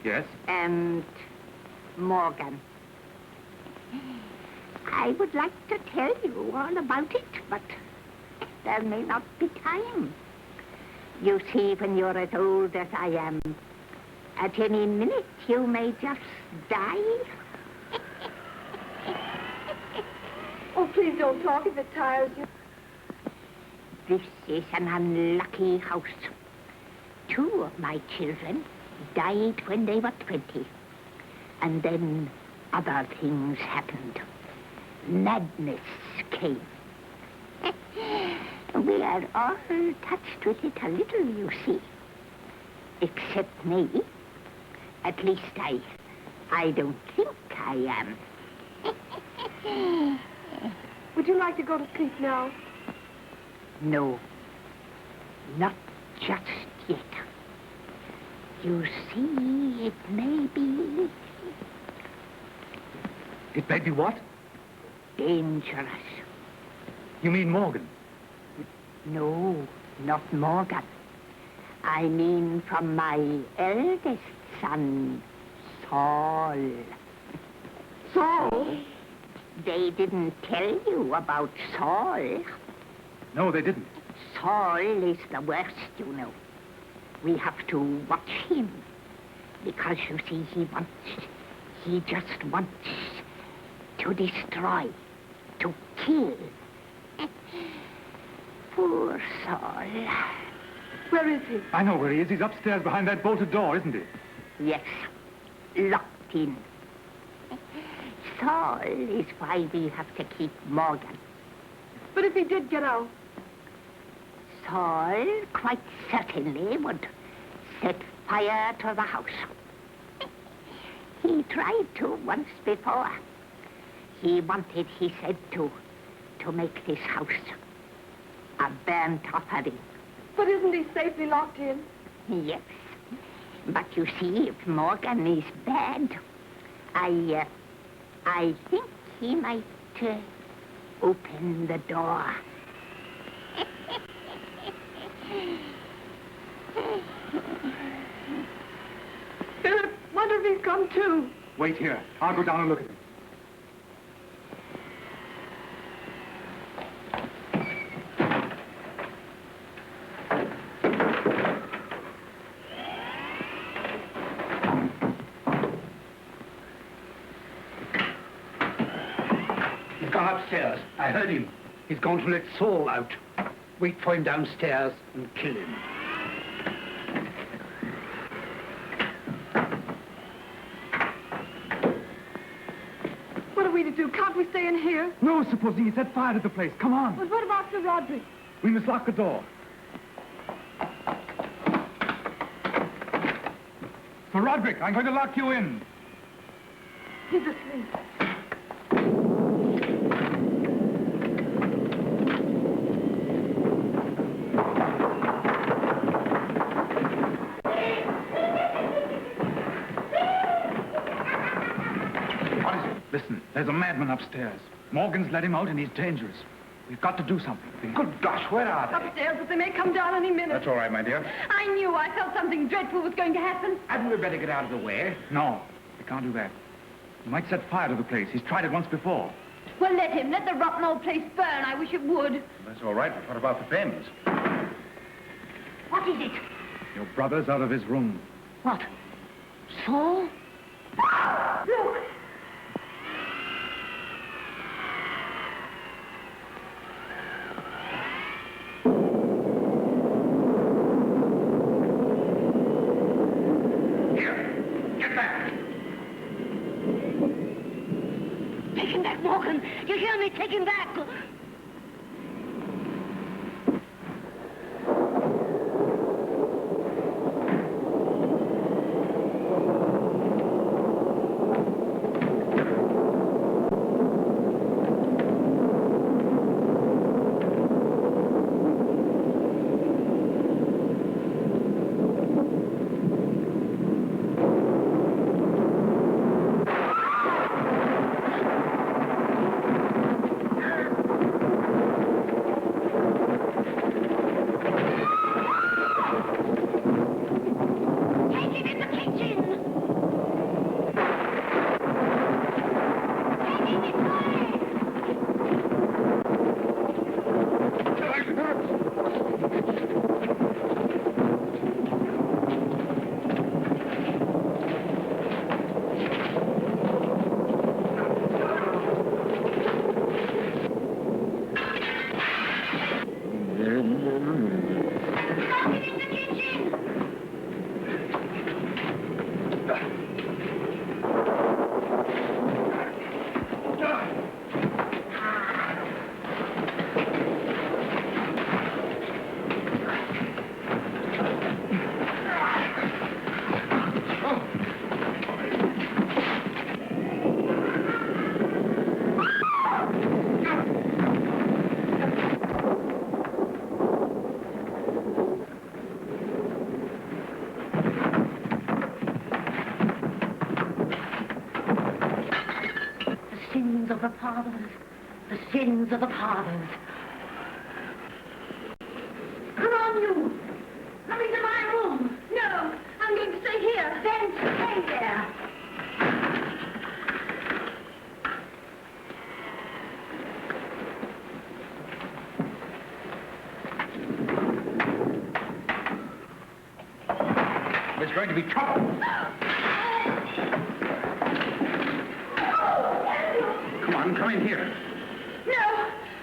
Yes? and Morgan. I would like to tell you all about it, but there may not be time. You see, when you're as old as I am, at any minute you may just die. Oh, please don't talk if it tires you. This is an unlucky house. 2 of my children died when they were 20. And then other things happened. Madness came. We are all touched with it a little, you see. Except me. At least I don't think I am. Would you like to go to sleep now? No, not just yet. You see, it may be It may be what? dangerous. You mean Morgan? No, not Morgan. I mean from my eldest son, Saul. Saul? They didn't tell you about Saul. No, they didn't. Saul is the worst, you know. We have to watch him. Because, you see, he just wants to destroy, to kill. Poor Saul. Where is he? I know where he is. He's upstairs behind that bolted door, isn't he? Yes, locked in. Saul is why we have to keep Morgan. But if he did get out? Saul quite certainly would set fire to the house. He tried to once before. He wanted, he said, to make this house a burnt offering. But isn't he safely locked in? Yes. But you see, if Morgan is bad, I think he might open the door. Philip, wonder if he's come too. Wait here. I'll go down and look at him. He's gone upstairs. I heard him. He's going to let Saul out. Wait for him downstairs and kill him. What are we to do? Can't we stay in here? No, supposing he set fire to the place. Come on. But what about Sir Roderick? We must lock the door. Sir Roderick, I'm going to lock you in. He's asleep. What is it? Listen, there's a madman upstairs. Morgan's let him out and he's dangerous. We've got to do something. Good gosh, where are they? Upstairs, but they may come down any minute. That's all right, my dear. I knew. I felt something dreadful was going to happen. Hadn't we better get out of the way? No, we can't do that. He might set fire to the place. He's tried it once before. Well, let him. Let the rotten old place burn. I wish it would. That's all right, but what about the pens? What is it? Your brother's out of his room. What? Saul? Look. Get back! Take him back, Morgan. You hear me? Take him back. Of the fathers, the sins of the fathers. Come on, you! Come into my room! No, I'm going to stay here. Then stay there! There's going to be trouble. Come in here. No,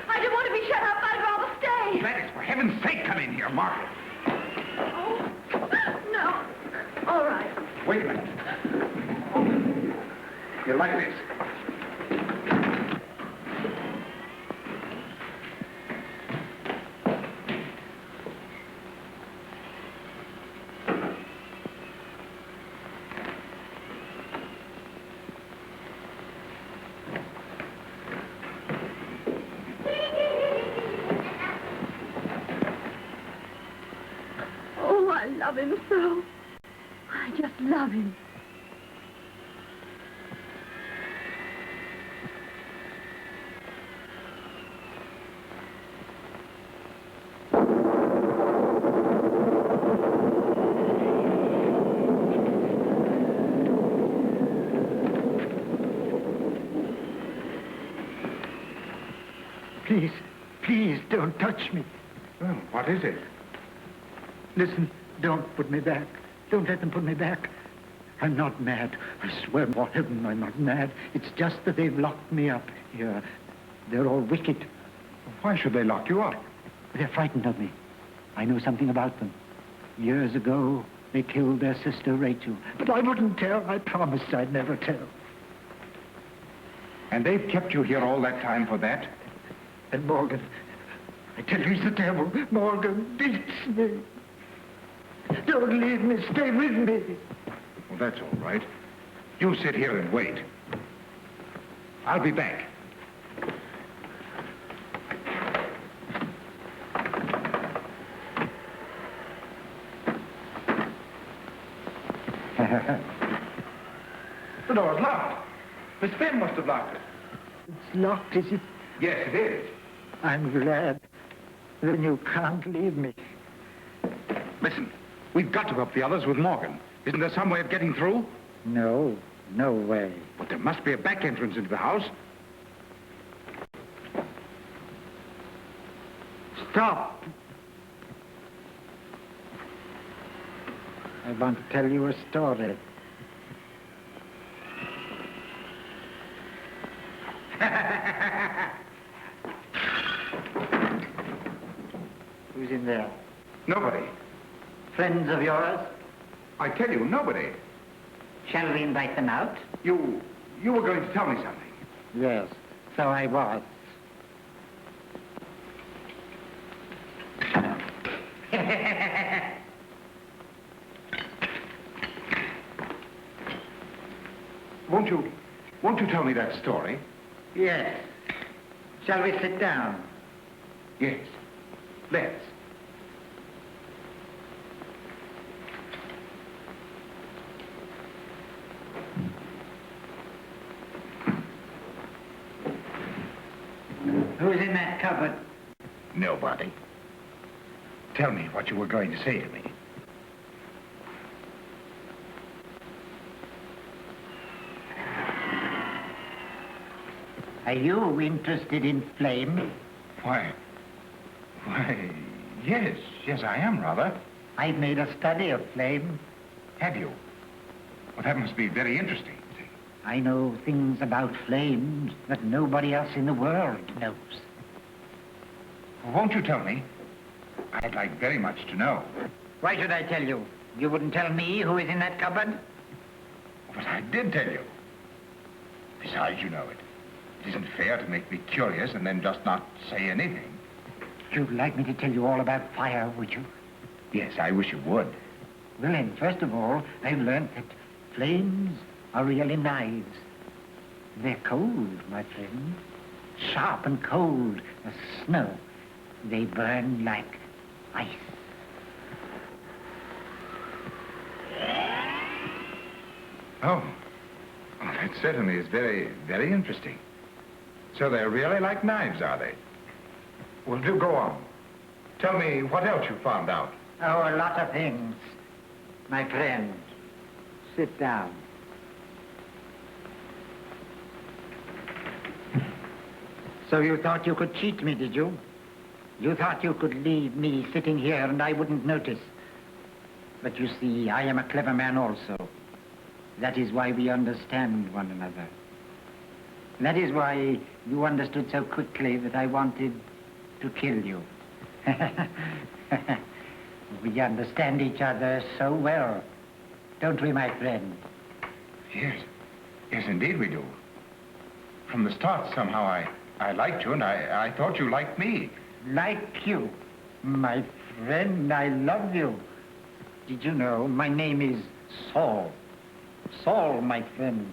I don't want to be shut up. I'd rather stay. Gladys, for heaven's sake, come in here, Margaret. Oh, no. All right. Wait a minute. You like this? I love him so. I just love him. Please, please don't touch me. Well, what is it? Listen, don't put me back. Don't let them put me back. I'm not mad. I swear by heaven I'm not mad. It's just that they've locked me up here. They're all wicked. Why should they lock you up? They're frightened of me. I know something about them. Years ago, they killed their sister Rachel. But I wouldn't tell. I promised I'd never tell. And they've kept you here all that time for that? And Morgan, I tell you, he's the devil. Morgan beats me. Don't leave me. Stay with me. Well, that's all right. You sit here and wait. I'll be back. The door's locked. Miss Finn must have locked it. It's locked, is it? Yes, it is. I'm glad. Then you can't leave me. Listen, we've got to help the others with Morgan. Isn't there some way of getting through? No, no way. But there must be a back entrance into the house. Stop! I want to tell you a story. Who's in there? Nobody. Friends of yours? I tell you, nobody. Shall we invite them out? You were going to tell me something. Yes, so I was. Won't you tell me that story? Yes. Shall we sit down? Yes. Let's. Who's in that cupboard? Nobody. Tell me what you were going to say to me. Are you interested in flame? Why, yes, I am, rather. I've made a study of flame. Have you? Well, that must be very interesting. I know things about flames that nobody else in the world knows. Won't you tell me? I'd like very much to know. Why should I tell you? You wouldn't tell me who is in that cupboard? But I did tell you. Besides, you know it. It isn't fair to make me curious and then just not say anything. You'd like me to tell you all about fire, would you? Yes, I wish you would. Well, then, first of all, I've learned that flames are really knives. They're cold, my friend. Sharp and cold as snow. They burn like ice. Oh, that certainly is very, very interesting. So they're really like knives, are they? Well, do go on. Tell me what else you found out. Oh, a lot of things. My friend, sit down. So you thought you could cheat me, did you? You thought you could leave me sitting here and I wouldn't notice. But you see, I am a clever man also. That is why we understand one another. That is why you understood so quickly that I wanted to kill you. We understand each other so well, don't we, my friend? Yes. Yes, indeed we do. From the start, somehow, I liked you, and I thought you liked me. Like you? My friend, I love you. Did you know my name is Saul? Saul, my friend.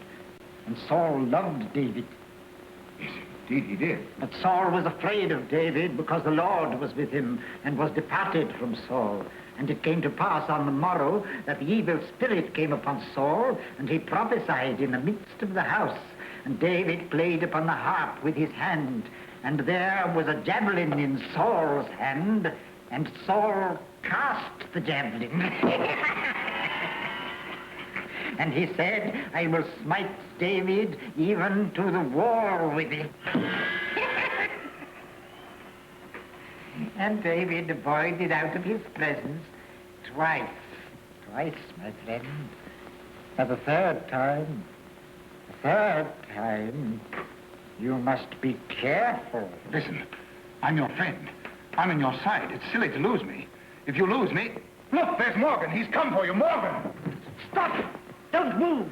And Saul loved David. Yes, indeed he did. But Saul was afraid of David because the Lord was with him and was departed from Saul. And it came to pass on the morrow that the evil spirit came upon Saul, and he prophesied in the midst of the house. And David played upon the harp with his hand, and there was a javelin in Saul's hand, and Saul cast the javelin. And he said, I will smite David even to the wall with it. And David avoided out of his presence twice. Twice, my friend. For the third time, you must be careful. Listen, I'm your friend. I'm on your side. It's silly to lose me. If you lose me... Look, there's Morgan. He's come for you. Morgan! Stop! Don't move!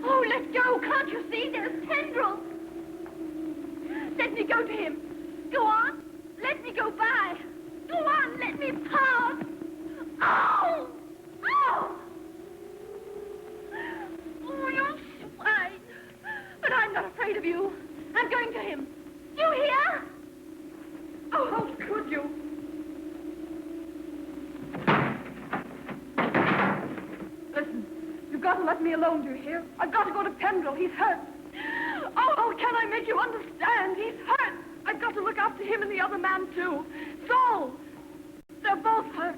Oh, let go. Can't you see? There's tendrils. Let me go to him. Go on. Let me go by. Go on. Let me pass. Oh! Oh! Oh, you swine. But I'm not afraid of you. I'm going to him. You hear? Oh, how could you? Listen, you've got to let me alone, do you hear? I've got to go to Pendrell. He's hurt. Oh, how can I make you understand? He's hurt. I've got to look after him and the other man, too. Saul! They're both hurt.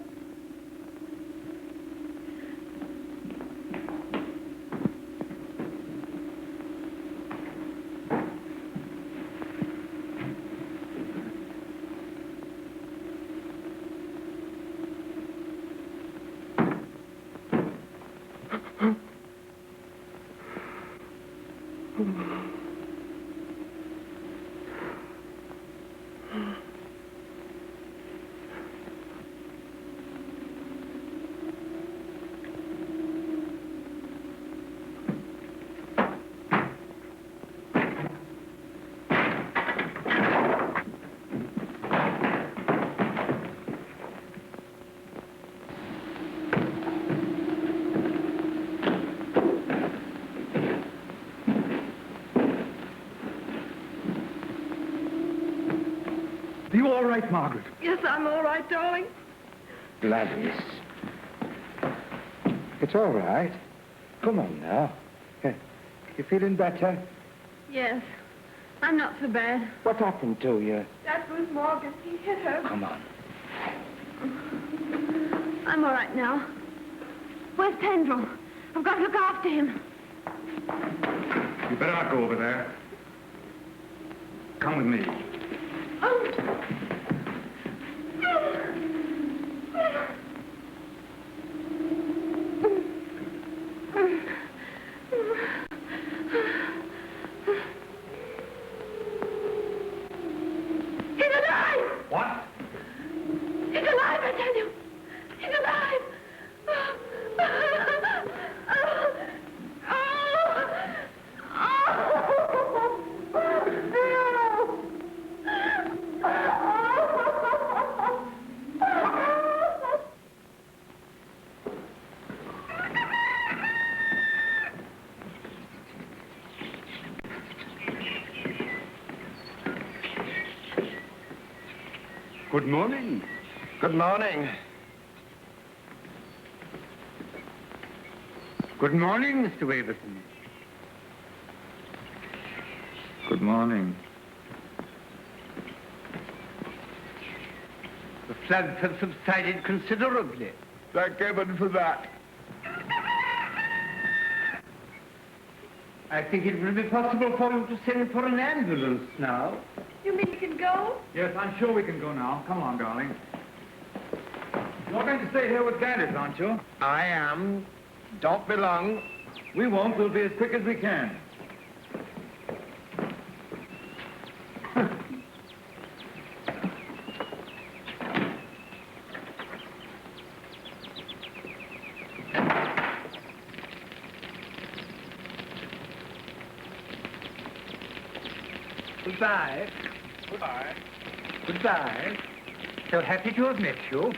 Are you all right, Margaret? Yes, I'm all right, darling. Gladys. It's all right. Come on now. You feeling better? Yes, I'm not so bad. What happened to you? That was Morgan. He hit her. Come on. I'm all right now. Where's Pendrell? I've got to look after him. You better not go over there. Come with me. He's alive! What? He's alive, I tell you! He's alive! Good morning. Good morning. Good morning, Mr. Waverton. Good morning. The floods have subsided considerably. Thank heaven for that. I think it will be possible for you to send for an ambulance now. You mean you can go? Yes, I'm sure we can go now. Come on, darling. You're going to stay here with Gladys, aren't you? I am. Don't be long. We won't. We'll be as quick as we can. Goodbye. Goodbye. Goodbye. So happy to have met you.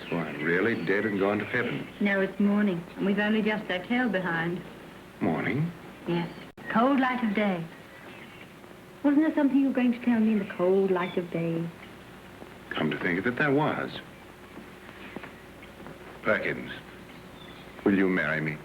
So I'm really dead and gone to heaven. No, it's morning, and we've only just our tail behind. Morning? Yes. Cold light of day. Wasn't there something you were going to tell me in the cold light of day? Come to think of it, there was. Perkins, will you marry me?